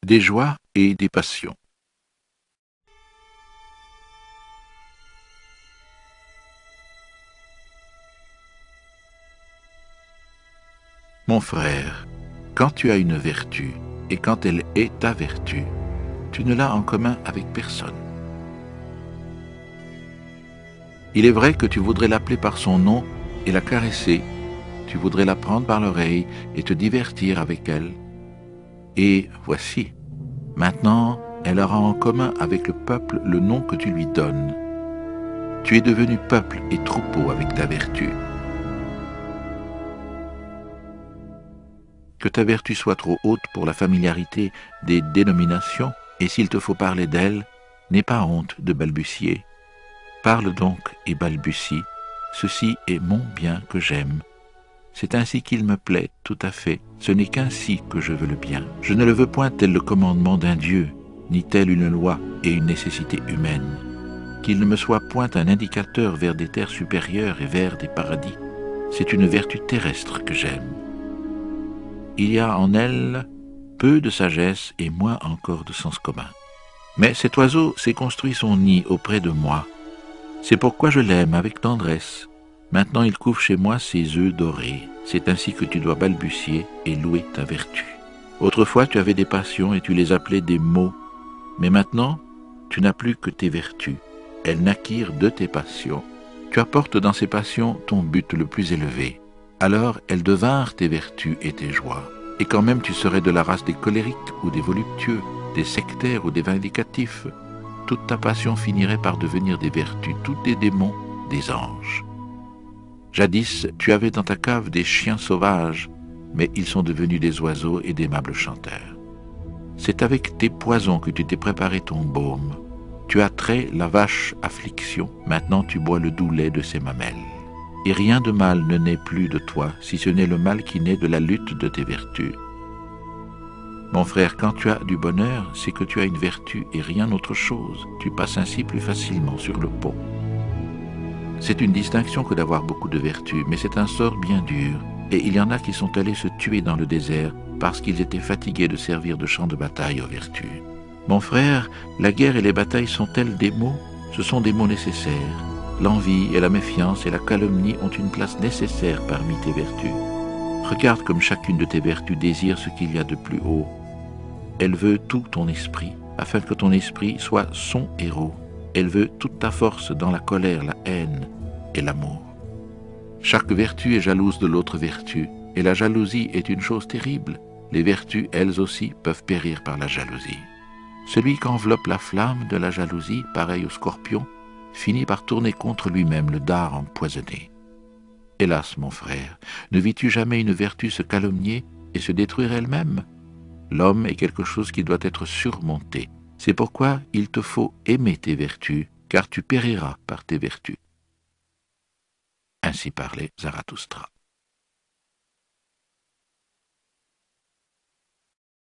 Des joies et des passions. Mon frère, quand tu as une vertu, et quand elle est ta vertu, tu ne l'as en commun avec personne. Il est vrai que tu voudrais l'appeler par son nom et la caresser, tu voudrais la prendre par l'oreille et te divertir avec elle. Et voici, maintenant, elle aura en commun avec le peuple le nom que tu lui donnes. Tu es devenu peuple et troupeau avec ta vertu. Que ta vertu soit trop haute pour la familiarité des dénominations, et s'il te faut parler d'elle, n'aie pas honte de balbutier. Parle donc et balbutie, ceci est mon bien que j'aime. C'est ainsi qu'il me plaît, tout à fait, ce n'est qu'ainsi que je veux le bien. Je ne le veux point tel le commandement d'un Dieu, ni telle une loi et une nécessité humaine. Qu'il ne me soit point un indicateur vers des terres supérieures et vers des paradis. C'est une vertu terrestre que j'aime. Il y a en elle peu de sagesse et moins encore de sens commun. Mais cet oiseau s'est construit son nid auprès de moi. C'est pourquoi je l'aime avec tendresse. Maintenant il couve chez moi ses œufs dorés. C'est ainsi que tu dois balbutier et louer ta vertu. Autrefois tu avais des passions et tu les appelais des maux. Mais maintenant tu n'as plus que tes vertus. Elles naquirent de tes passions. Tu apportes dans ces passions ton but le plus élevé. Alors elles devinrent tes vertus et tes joies. Et quand même tu serais de la race des colériques ou des voluptueux, des sectaires ou des vindicatifs, toute ta passion finirait par devenir des vertus, tous des démons, des anges. Jadis, tu avais dans ta cave des chiens sauvages, mais ils sont devenus des oiseaux et d'aimables chanteurs. C'est avec tes poisons que tu t'es préparé ton baume. Tu as trait la vache affliction, maintenant tu bois le doux lait de ses mamelles. Et rien de mal ne naît plus de toi, si ce n'est le mal qui naît de la lutte de tes vertus. Mon frère, quand tu as du bonheur, c'est que tu as une vertu et rien autre chose. Tu passes ainsi plus facilement sur le pont. C'est une distinction que d'avoir beaucoup de vertus, mais c'est un sort bien dur. Et il y en a qui sont allés se tuer dans le désert parce qu'ils étaient fatigués de servir de champ de bataille aux vertus. Mon frère, la guerre et les batailles sont-elles des maux? Ce sont des maux nécessaires. L'envie et la méfiance et la calomnie ont une place nécessaire parmi tes vertus. Regarde comme chacune de tes vertus désire ce qu'il y a de plus haut. Elle veut tout ton esprit, afin que ton esprit soit son héros. Elle veut toute ta force dans la colère, la haine et l'amour. Chaque vertu est jalouse de l'autre vertu, et la jalousie est une chose terrible. Les vertus, elles aussi, peuvent périr par la jalousie. Celui qu'enveloppe la flamme de la jalousie, pareil au scorpion, finit par tourner contre lui-même le dard empoisonné. Hélas, mon frère, ne vis-tu jamais une vertu se calomnier et se détruire elle-même? L'homme est quelque chose qui doit être surmonté. C'est pourquoi il te faut aimer tes vertus, car tu périras par tes vertus. Ainsi parlait Zarathustra.